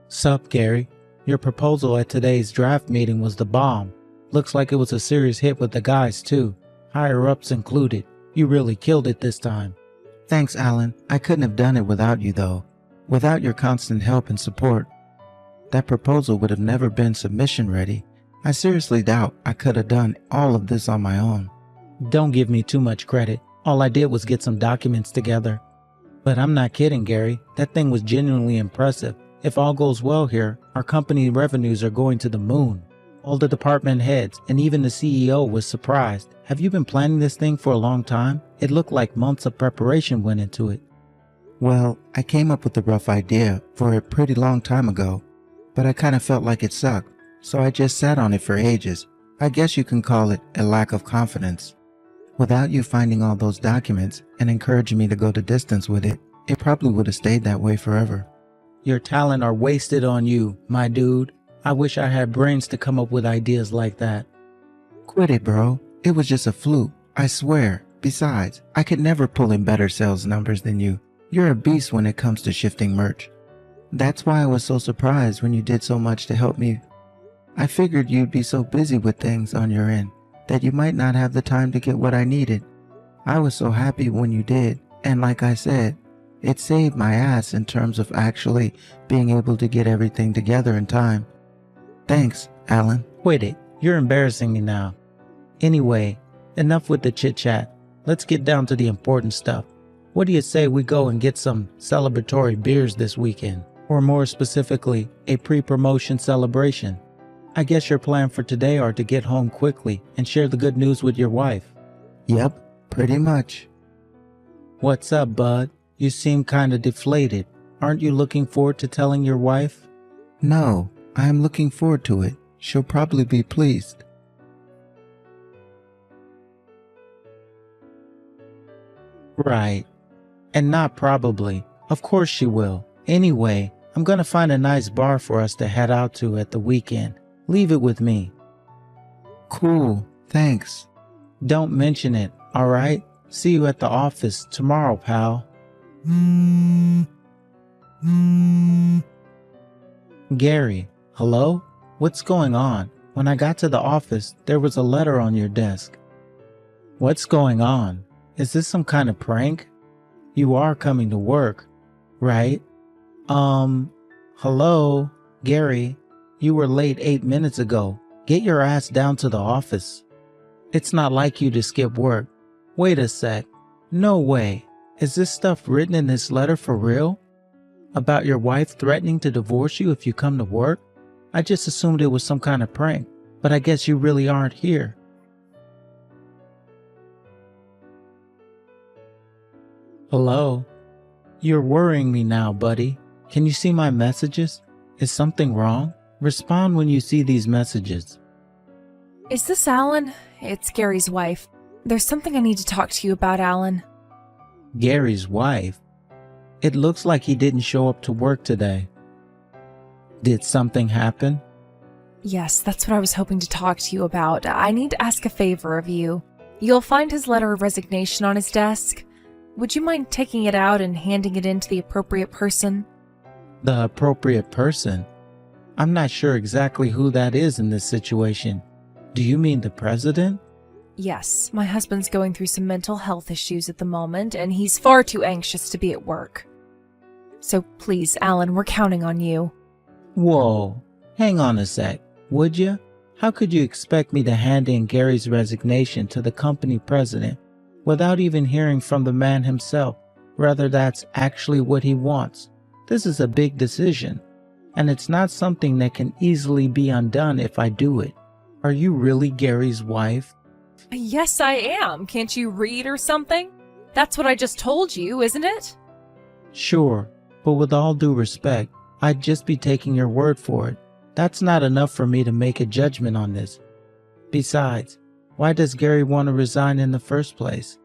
Sup, Gary? Your proposal at today's draft meeting was the bomb. Looks like it was a serious hit with the guys, too. Higher-ups included. You really killed it this time. Thanks, Alan. I couldn't have done it without you, though. Without your constant help and support. That proposal would have never been submission ready. I seriously doubt I could have done all of this on my own. Don't give me too much credit. All I did was get some documents together. But I'm not kidding, Gary. That thing was genuinely impressive. If all goes well here, our company revenues are going to the moon. All the department heads and even the CEO was surprised. Have you been planning this thing for a long time? It looked like months of preparation went into it. Well, I came up with a rough idea for a pretty long time ago, but I kind of felt like it sucked, so I just sat on it for ages. I guess you can call it a lack of confidence. Without you finding all those documents and encouraging me to go the distance with it, it probably would have stayed that way forever. Your talent are wasted on you, my dude. I wish I had brains to come up with ideas like that. Quit it, bro. It was just a fluke, I swear. Besides, I could never pull in better sales numbers than you. You're a beast when it comes to shifting merch. That's why I was so surprised when you did so much to help me. I figured you'd be so busy with things on your end that you might not have the time to get what I needed. I was so happy when you did, and like I said, it saved my ass in terms of actually being able to get everything together in time. Thanks, Alan. Quit it. You're embarrassing me now. Anyway, enough with the chit-chat. Let's get down to the important stuff. What do you say we go and get some celebratory beers this weekend? Or more specifically, a pre-promotion celebration? I guess your plan for today are to get home quickly and share the good news with your wife. Yep, pretty much. What's up, bud? You seem kinda deflated. Aren't you looking forward to telling your wife? No, I am looking forward to it. She'll probably be pleased. Right. And not probably. Of course she will. Anyway, I'm gonna find a nice bar for us to head out to at the weekend. Leave it with me. Cool, thanks. Don't mention it, alright? See you at the office tomorrow, pal. Gary, hello? What's going on? When I got to the office, there was a letter on your desk. What's going on? Is this some kind of prank? You are coming to work, right? Hello? Gary, you were late 8 minutes ago. Get your ass down to the office. It's not like you to skip work. Wait a sec. No way. Is this stuff written in this letter for real? About your wife threatening to divorce you if you come to work? I just assumed it was some kind of prank, but I guess you really aren't here. Hello? You're worrying me now, buddy. Can you see my messages? Is something wrong? Respond when you see these messages. Is this Alan? It's Gary's wife. There's something I need to talk to you about, Alan. Gary's wife? It looks like he didn't show up to work today. Did something happen? Yes, that's what I was hoping to talk to you about. I need to ask a favor of you. You'll find his letter of resignation on his desk. Would you mind taking it out and handing it in to the appropriate person? The appropriate person? I'm not sure exactly who that is in this situation. Do you mean the president? Yes, my husband's going through some mental health issues at the moment, and he's far too anxious to be at work. So please, Alan, we're counting on you. Whoa, hang on a sec, would you? How could you expect me to hand in Gary's resignation to the company president without even hearing from the man himself, whether that's actually what he wants? This is a big decision, and it's not something that can easily be undone if I do it. Are you really Gary's wife? Yes, I am. Can't you read or something? That's what I just told you, isn't it? Sure, but with all due respect, I'd just be taking your word for it. That's not enough for me to make a judgment on this. Besides, why does Gary want to resign in the first place?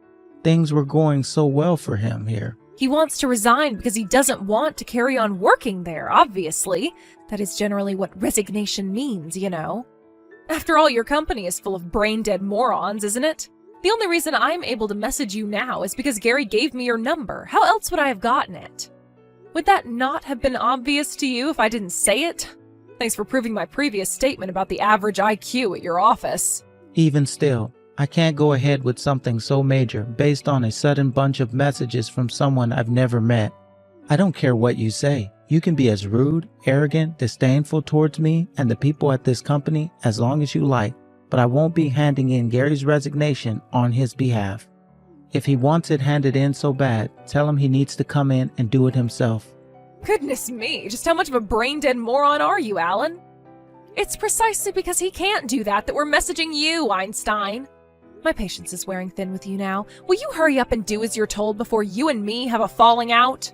Things were going so well for him here. He wants to resign because he doesn't want to carry on working there, obviously. That is generally what resignation means, you know. After all, your company is full of brain-dead morons, isn't it? The only reason I'm able to message you now is because Gary gave me your number. How else would I have gotten it? Would that not have been obvious to you if I didn't say it? Thanks for proving my previous statement about the average IQ at your office. Even still, I can't go ahead with something so major based on a sudden bunch of messages from someone I've never met. I don't care what you say. You can be as rude, arrogant, disdainful towards me and the people at this company as long as you like, but I won't be handing in Gary's resignation on his behalf. If he wants it handed in so bad, tell him he needs to come in and do it himself. Goodness me, just how much of a brain-dead moron are you, Alan? It's precisely because he can't do that we're messaging you, Einstein. My patience is wearing thin with you now. Will you hurry up and do as you're told before you and me have a falling out?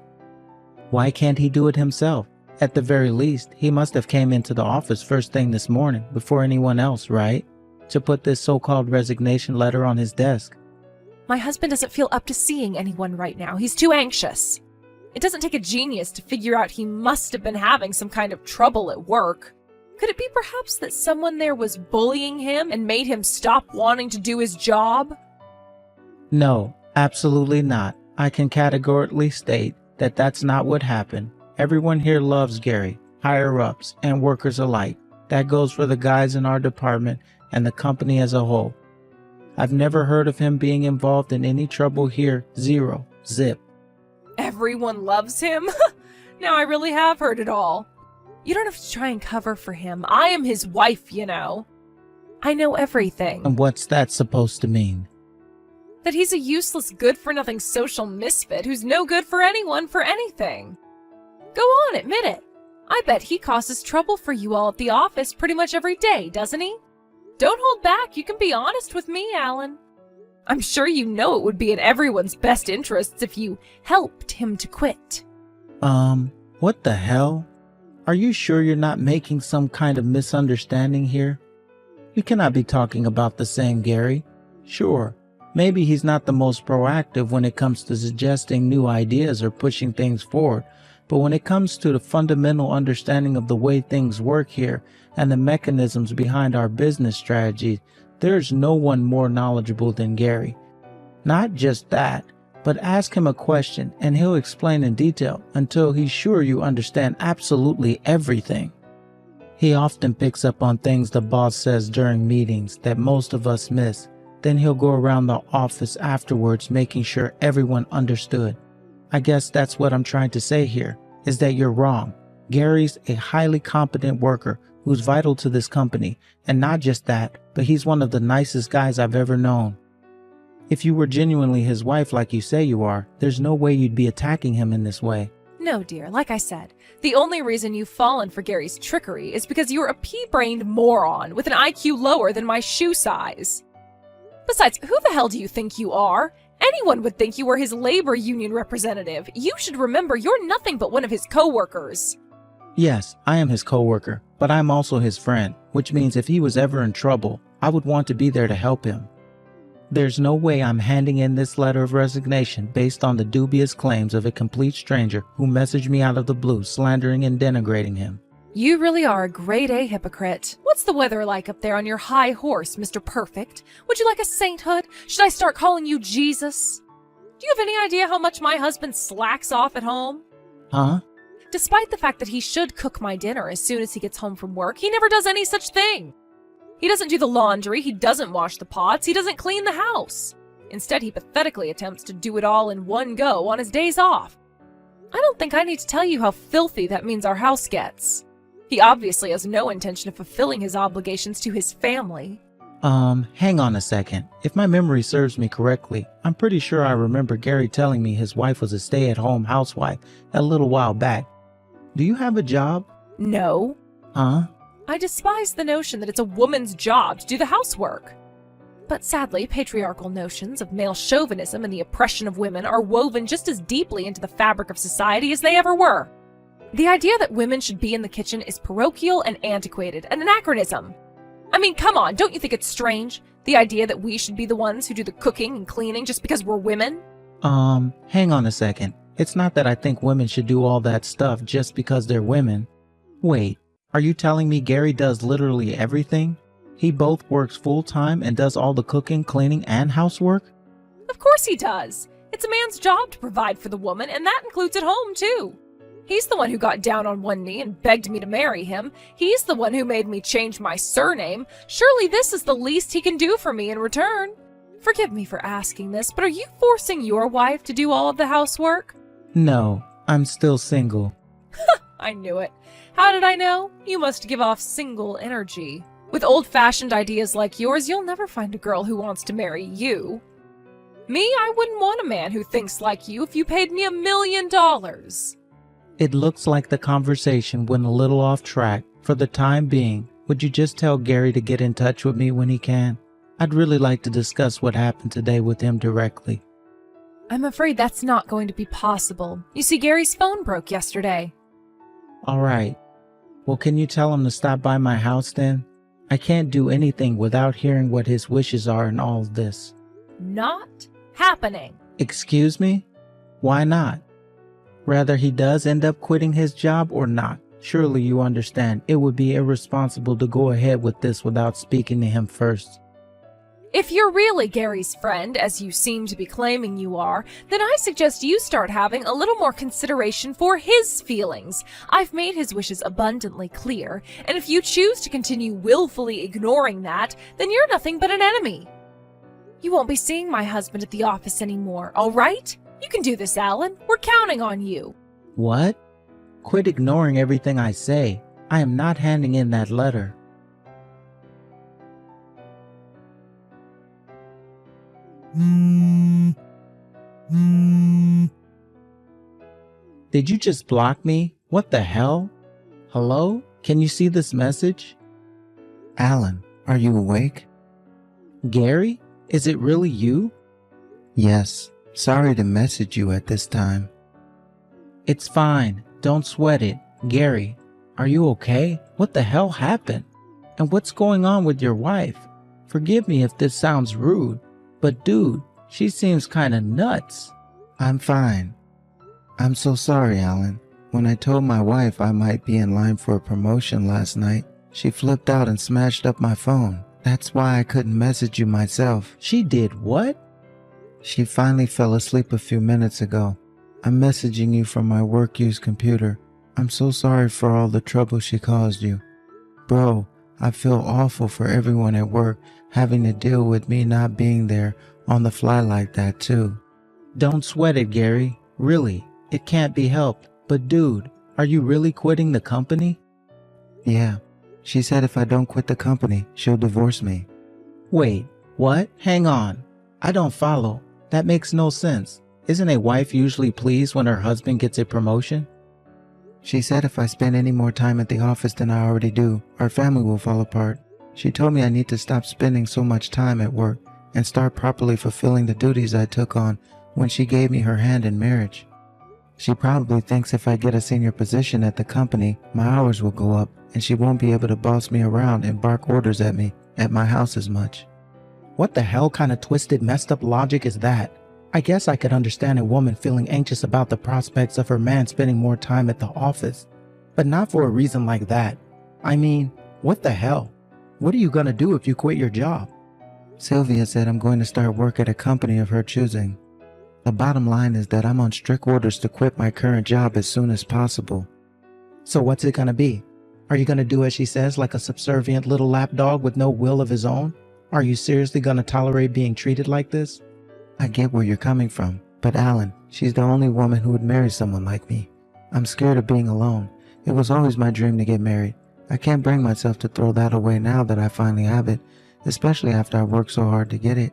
Why can't he do it himself? At the very least, he must have came into the office first thing this morning before anyone else, right? To put this so-called resignation letter on his desk. My husband doesn't feel up to seeing anyone right now. He's too anxious. It doesn't take a genius to figure out he must have been having some kind of trouble at work. Could it be perhaps that someone there was bullying him and made him stop wanting to do his job? No, absolutely not. I can categorically state that that's not what happened. Everyone here loves Gary, higher-ups and workers alike. That goes for the guys in our department and the company as a whole. I've never heard of him being involved in any trouble here. Zero. Zip. Everyone loves him? Now I really have heard it all. You don't have to try and cover for him. I am his wife, you know. I know everything. And what's that supposed to mean? That he's a useless, good-for-nothing social misfit who's no good for anyone for anything. Go on, admit it. I bet he causes trouble for you all at the office pretty much every day, doesn't he? Don't hold back. You can be honest with me, Alan. I'm sure you know it would be in everyone's best interests if you helped him to quit. What the hell? Are you sure you're not making some kind of misunderstanding here? You cannot be talking about the same Gary. Sure, maybe he's not the most proactive when it comes to suggesting new ideas or pushing things forward, but when it comes to the fundamental understanding of the way things work here and the mechanisms behind our business strategies, there's no one more knowledgeable than Gary. Not just that, but ask him a question and he'll explain in detail until he's sure you understand absolutely everything. He often picks up on things the boss says during meetings that most of us miss. Then he'll go around the office afterwards making sure everyone understood. I guess that's what I'm trying to say here, is that you're wrong. Gary's a highly competent worker who's vital to this company, and not just that, but he's one of the nicest guys I've ever known. If you were genuinely his wife like you say you are, there's no way you'd be attacking him in this way. No, dear, like I said, the only reason you've fallen for Gary's trickery is because you're a pea-brained moron with an IQ lower than my shoe size. Besides, who the hell do you think you are? Anyone would think you were his labor union representative. You should remember you're nothing but one of his coworkers. Yes, I am his coworker, but I'm also his friend, which means if he was ever in trouble, I would want to be there to help him. There's no way I'm handing in this letter of resignation based on the dubious claims of a complete stranger who messaged me out of the blue, slandering and denigrating him. You really are a grade A hypocrite. What's the weather like up there on your high horse, Mr. Perfect? Would you like a sainthood? Should I start calling you Jesus? Do you have any idea how much my husband slacks off at home? Huh? Despite the fact that he should cook my dinner as soon as he gets home from work, he never does any such thing. He doesn't do the laundry, he doesn't wash the pots, he doesn't clean the house. Instead, he pathetically attempts to do it all in one go on his days off. I don't think I need to tell you how filthy that means our house gets. He obviously has no intention of fulfilling his obligations to his family. Hang on a second. If my memory serves me correctly, I'm pretty sure I remember Gary telling me his wife was a stay-at-home housewife a little while back. Do you have a job? No. Huh? I despise the notion that it's a woman's job to do the housework. But sadly, patriarchal notions of male chauvinism and the oppression of women are woven just as deeply into the fabric of society as they ever were. The idea that women should be in the kitchen is parochial and antiquated, an anachronism. I mean, come on, don't you think it's strange? The idea that we should be the ones who do the cooking and cleaning just because we're women? Hang on a second. It's not that I think women should do all that stuff just because they're women. Wait, are you telling me Gary does literally everything? He both works full-time and does all the cooking, cleaning, and housework? Of course he does. It's a man's job to provide for the woman, and that includes at home, too. He's the one who got down on one knee and begged me to marry him. He's the one who made me change my surname. Surely this is the least he can do for me in return. Forgive me for asking this, but are you forcing your wife to do all of the housework? No, I'm still single. I knew it. How did I know? You must give off single energy. With old-fashioned ideas like yours, you'll never find a girl who wants to marry you. Me, I wouldn't want a man who thinks like you if you paid me $1 million. It looks like the conversation went a little off track. For the time being, would you just tell Gary to get in touch with me when he can? I'd really like to discuss what happened today with him directly. I'm afraid that's not going to be possible. You see, Gary's phone broke yesterday. All right. Well, can you tell him to stop by my house then? I can't do anything without hearing what his wishes are in all of this. Not happening. Excuse me? Why not? Rather he does end up quitting his job or not. Surely you understand it would be irresponsible to go ahead with this without speaking to him first. If you're really Gary's friend, as you seem to be claiming you are, then I suggest you start having a little more consideration for his feelings. I've made his wishes abundantly clear, and if you choose to continue willfully ignoring that, then you're nothing but an enemy. You won't be seeing my husband at the office anymore, all right? You can do this, Alan. We're counting on you. What? Quit ignoring everything I say. I am not handing in that letter. Did you just block me? What the hell? Hello? Can you see this message? Alan, are you awake? Gary? Is it really you? Yes. Sorry to message you at this time. It's fine. Don't sweat it. Gary, are you okay? What the hell happened? And what's going on with your wife? Forgive me if this sounds rude, but dude, she seems kinda nuts. I'm fine. I'm so sorry, Alan. When I told my wife I might be in line for a promotion last night, she flipped out and smashed up my phone. That's why I couldn't message you myself. She did what? She finally fell asleep a few minutes ago. I'm messaging you from my work-use computer. I'm so sorry for all the trouble she caused you. Bro, I feel awful for everyone at work having to deal with me not being there on the fly like that too. Don't sweat it, Gary. Really, it can't be helped. But dude, are you really quitting the company? Yeah. She said if I don't quit the company, she'll divorce me. Wait, what? Hang on. I don't follow. That makes no sense. Isn't a wife usually pleased when her husband gets a promotion? She said if I spend any more time at the office than I already do, our family will fall apart. She told me I need to stop spending so much time at work and start properly fulfilling the duties I took on when she gave me her hand in marriage. She probably thinks if I get a senior position at the company, my hours will go up and she won't be able to boss me around and bark orders at me at my house as much. What the hell kind of twisted, messed up logic is that? I guess I could understand a woman feeling anxious about the prospects of her man spending more time at the office, but not for a reason like that. I mean, what the hell? What are you gonna do if you quit your job? Sylvia said I'm going to start work at a company of her choosing. The bottom line is that I'm on strict orders to quit my current job as soon as possible. So what's it gonna be? Are you gonna do as she says like a subservient little lapdog with no will of his own? Are you seriously gonna tolerate being treated like this? I get where you're coming from, but Alan, she's the only woman who would marry someone like me. I'm scared of being alone. It was always my dream to get married. I can't bring myself to throw that away now that I finally have it, especially after I worked so hard to get it.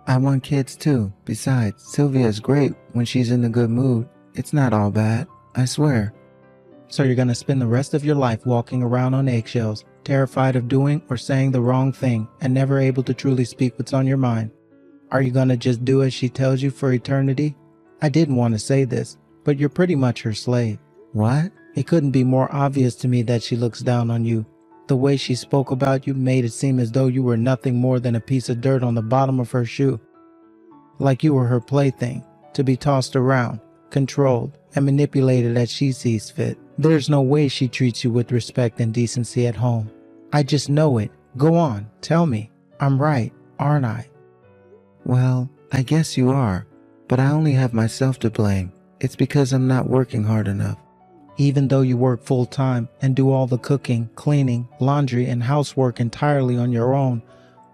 I want kids too. Besides, Sylvia is great when she's in a good mood. It's not all bad, I swear. So you're gonna spend the rest of your life walking around on eggshells, terrified of doing or saying the wrong thing, and never able to truly speak what's on your mind. Are you gonna just do as she tells you for eternity? I didn't want to say this, but you're pretty much her slave. What? It couldn't be more obvious to me that she looks down on you. The way she spoke about you made it seem as though you were nothing more than a piece of dirt on the bottom of her shoe. Like you were her plaything, to be tossed around, controlled, and manipulated as she sees fit. There's no way she treats you with respect and decency at home. I just know it. Go on, tell me. I'm right, aren't I? Well, I guess you are, but I only have myself to blame. It's because I'm not working hard enough. Even though you work full-time and do all the cooking, cleaning, laundry, and housework entirely on your own,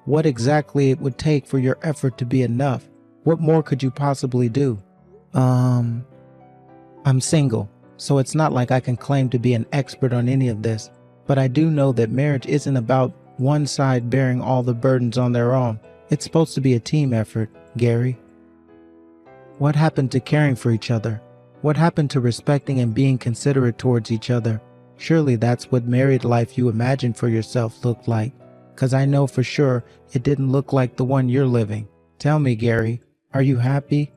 what exactly it would take for your effort to be enough? What more could you possibly do? I'm single, so it's not like I can claim to be an expert on any of this, but I do know that marriage isn't about one side bearing all the burdens on their own. It's supposed to be a team effort, Gary. What happened to caring for each other? What happened to respecting and being considerate towards each other? Surely that's what married life you imagined for yourself looked like, 'cause I know for sure it didn't look like the one you're living. Tell me, Gary, are you happy?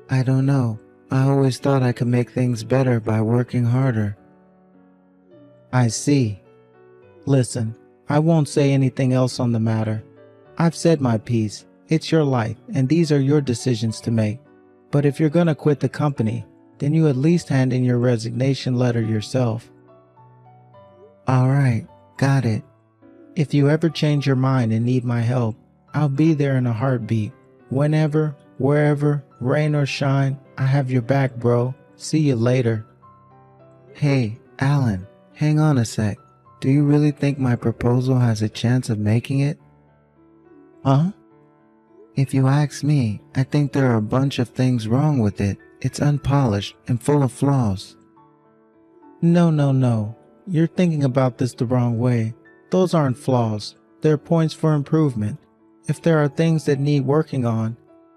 I don't know. I always thought I could make things better by working harder. I see. Listen, I won't say anything else on the matter. I've said my piece. It's your life, and these are your decisions to make. But if you're gonna quit the company, then you at least hand in your resignation letter yourself. All right, got it. If you ever change your mind and need my help, I'll be there in a heartbeat. Whenever, wherever, rain or shine, I have your back, bro. See you later. Hey, Alan, hang on a sec. Do you really think my proposal has a chance of making it? Huh? If you ask me, I think there are a bunch of things wrong with it. It's unpolished and full of flaws. No. You're thinking about this the wrong way. Those aren't flaws. They're points for improvement. If there are things that need working on,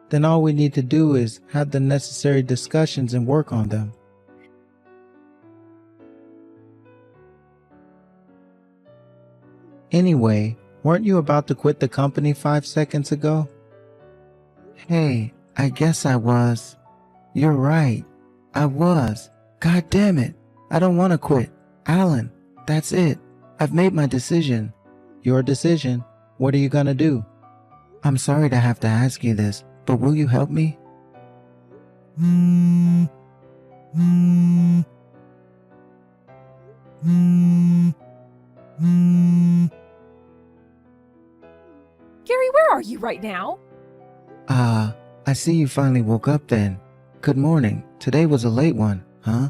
then all we need to do is have the necessary discussions and work on them. Anyway, weren't you about to quit the company 5 seconds ago? Hey, I guess I was. You're right. I was. God damn it. I don't want to quit. Alan, that's it. I've made my decision. Your decision? What are you gonna do? I'm sorry to have to ask you this, but will you help me? Gary, where are you right now? I see you finally woke up then. Good morning. Today was a late one, huh?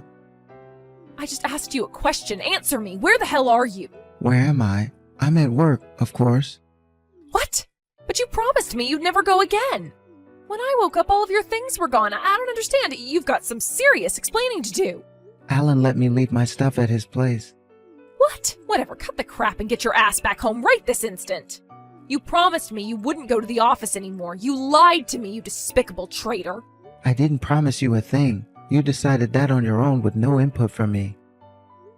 I just asked you a question. Answer me. Where the hell are you? Where am I? I'm at work, of course. What? But you promised me you'd never go again. When I woke up, all of your things were gone. I don't understand. You've got some serious explaining to do. Alan let me leave my stuff at his place. What? Whatever. Cut the crap and get your ass back home right this instant. You promised me you wouldn't go to the office anymore. You lied to me, you despicable traitor. I didn't promise you a thing. You decided that on your own with no input from me.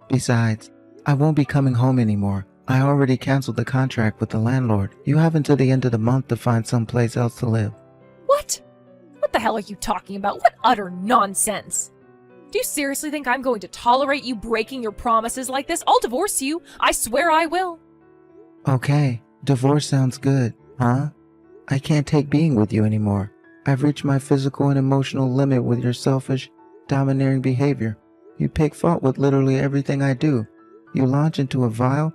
Besides, I won't be coming home anymore. I already canceled the contract with the landlord. You have until the end of the month to find someplace else to live. What? What the hell are you talking about? What utter nonsense! Do you seriously think I'm going to tolerate you breaking your promises like this? I'll divorce you. I swear I will. Okay, divorce sounds good, huh? I can't take being with you anymore. I've reached my physical and emotional limit with your selfish, domineering behavior. You pick fault with literally everything I do. You launch into a vile,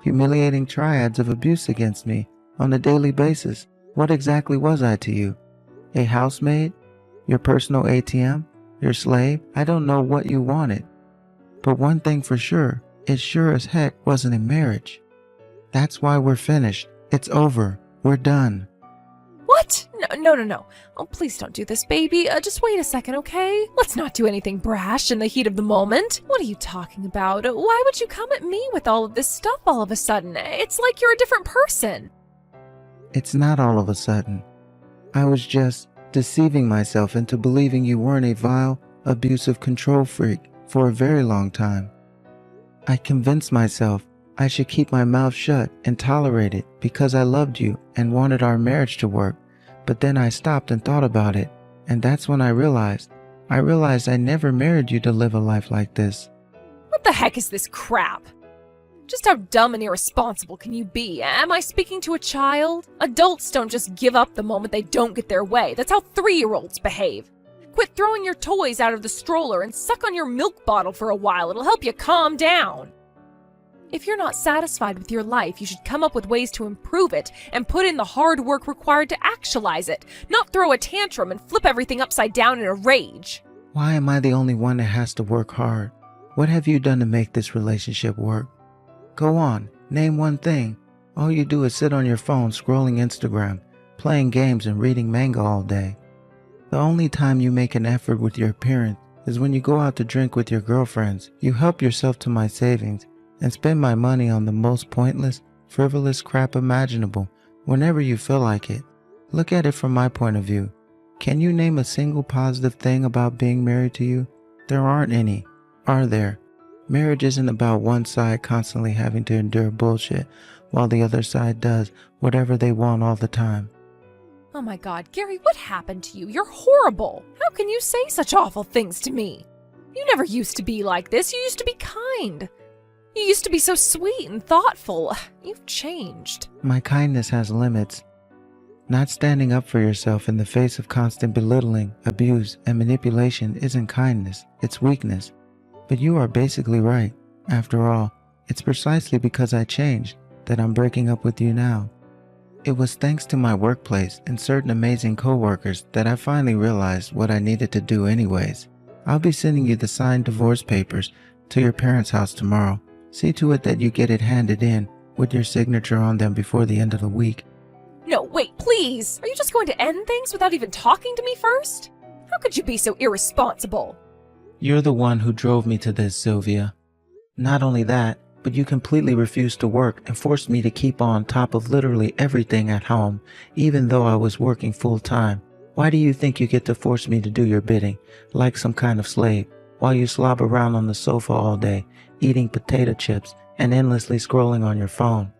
humiliating triads of abuse against me on a daily basis. What exactly was I to you? A housemaid? Your personal ATM? Your slave? I don't know what you wanted. But one thing for sure, it sure as heck wasn't a marriage. That's why we're finished. It's over. We're done. What? No. Oh, please don't do this, baby. Just wait a second, okay? Let's not do anything brash in the heat of the moment. What are you talking about? Why would you come at me with all of this stuff all of a sudden? It's like you're a different person. It's not all of a sudden. I was just deceiving myself into believing you weren't a vile, abusive control freak for a very long time. I convinced myself I should keep my mouth shut and tolerate it because I loved you and wanted our marriage to work. But then I stopped and thought about it, and that's when I realized I never married you to live a life like this. What the heck is this crap? Just how dumb and irresponsible can you be? Am I speaking to a child? Adults don't just give up the moment they don't get their way. That's how 3-year-olds behave. Quit throwing your toys out of the stroller and suck on your milk bottle for a while. It'll help you calm down. If you're not satisfied with your life, you should come up with ways to improve it and put in the hard work required to actualize it, not throw a tantrum and flip everything upside down in a rage. Why am I the only one that has to work hard? What have you done to make this relationship work? Go on, name one thing. All you do is sit on your phone scrolling Instagram, playing games and reading manga all day. The only time you make an effort with your appearance is when you go out to drink with your girlfriends. You help yourself to my savings and spend my money on the most pointless, frivolous crap imaginable whenever you feel like it. Look at it from my point of view. Can you name a single positive thing about being married to you? There aren't any, are there? Marriage isn't about one side constantly having to endure bullshit while the other side does whatever they want all the time. Oh my God, Gary, what happened to you? You're horrible. How can you say such awful things to me? You never used to be like this. You used to be kind. You used to be so sweet and thoughtful. You've changed. My kindness has limits. Not standing up for yourself in the face of constant belittling, abuse, and manipulation isn't kindness, it's weakness. But you are basically right. After all, it's precisely because I changed that I'm breaking up with you now. It was thanks to my workplace and certain amazing coworkers that I finally realized what I needed to do anyways. I'll be sending you the signed divorce papers to your parents' house tomorrow. See to it that you get it handed in with your signature on them before the end of the week. No, wait, please. Are you just going to end things without even talking to me first? How could you be so irresponsible? You're the one who drove me to this, Sylvia. Not only that, but you completely refused to work and forced me to keep on top of literally everything at home, even though I was working full time. Why do you think you get to force me to do your bidding, like some kind of slave, while you slob around on the sofa all day, eating potato chips and endlessly scrolling on your phone?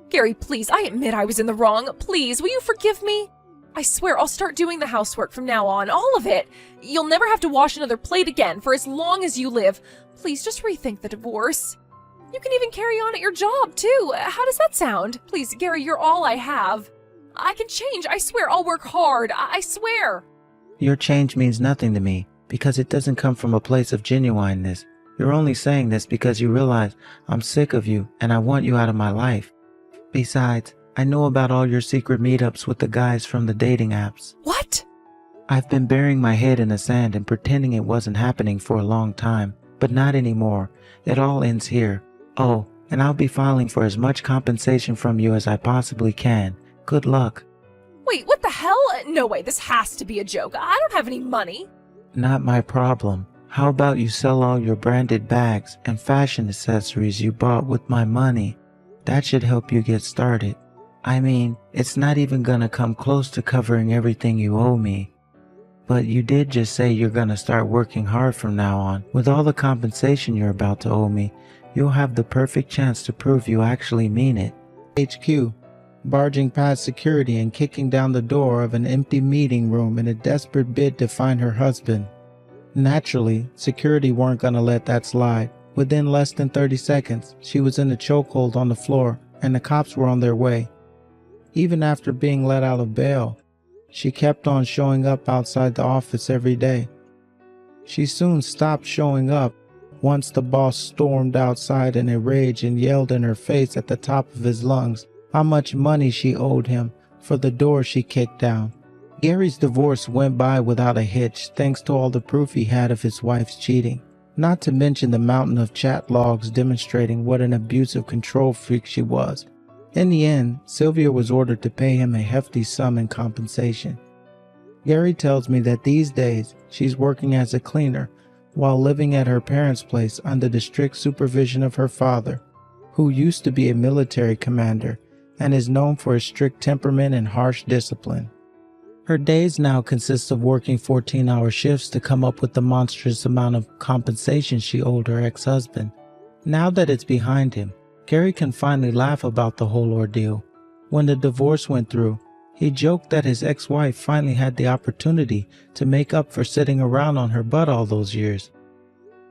Gary, please, I admit I was in the wrong. Please, will you forgive me? I swear I'll start doing the housework from now on, all of it. You'll never have to wash another plate again for as long as you live. Please, just rethink the divorce. You can even carry on at your job, too. How does that sound? Please, Gary, you're all I have. I can change. I swear I'll work hard. I swear. Your change means nothing to me because it doesn't come from a place of genuineness. You're only saying this because you realize I'm sick of you and I want you out of my life. Besides, I know about all your secret meetups with the guys from the dating apps. What? I've been burying my head in the sand and pretending it wasn't happening for a long time, but not anymore. It all ends here. Oh, and I'll be filing for as much compensation from you as I possibly can. Good luck. Wait, what the hell? No way, this has to be a joke. I don't have any money. Not my problem. How about you sell all your branded bags and fashion accessories you bought with my money? That should help you get started. I mean, it's not even gonna come close to covering everything you owe me. But you did just say you're gonna start working hard from now on. With all the compensation you're about to owe me, you'll have the perfect chance to prove you actually mean it. HQ, barging past security and kicking down the door of an empty meeting room in a desperate bid to find her husband. Naturally, security weren't gonna let that slide. Within less than 30 seconds, she was in a chokehold on the floor and the cops were on their way. Even after being let out of bail, she kept on showing up outside the office every day. She soon stopped showing up once the boss stormed outside in a rage and yelled in her face at the top of his lungs how much money she owed him for the door she kicked down. Gary's divorce went by without a hitch thanks to all the proof he had of his wife's cheating, not to mention the mountain of chat logs demonstrating what an abusive control freak she was. In the end, Sylvia was ordered to pay him a hefty sum in compensation. Gary tells me that these days she's working as a cleaner while living at her parents' place under the strict supervision of her father, who used to be a military commander and is known for his strict temperament and harsh discipline. Her days now consist of working 14-hour shifts to come up with the monstrous amount of compensation she owed her ex-husband. Now that it's behind him, Gary can finally laugh about the whole ordeal. When the divorce went through, he joked that his ex-wife finally had the opportunity to make up for sitting around on her butt all those years.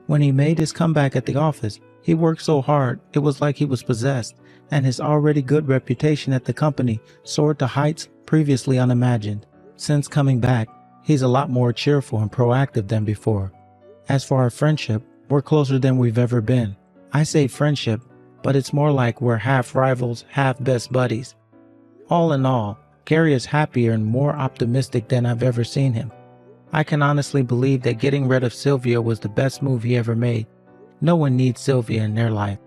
When he made his comeback at the office, he worked so hard it was like he was possessed, and his already good reputation at the company soared to heights previously unimagined. Since coming back, he's a lot more cheerful and proactive than before. As for our friendship, we're closer than we've ever been. I say friendship, but it's more like we're half rivals, half best buddies. All in all, Gary is happier and more optimistic than I've ever seen him. I can honestly believe that getting rid of Sylvia was the best move he ever made. No one needs Sylvia in their life.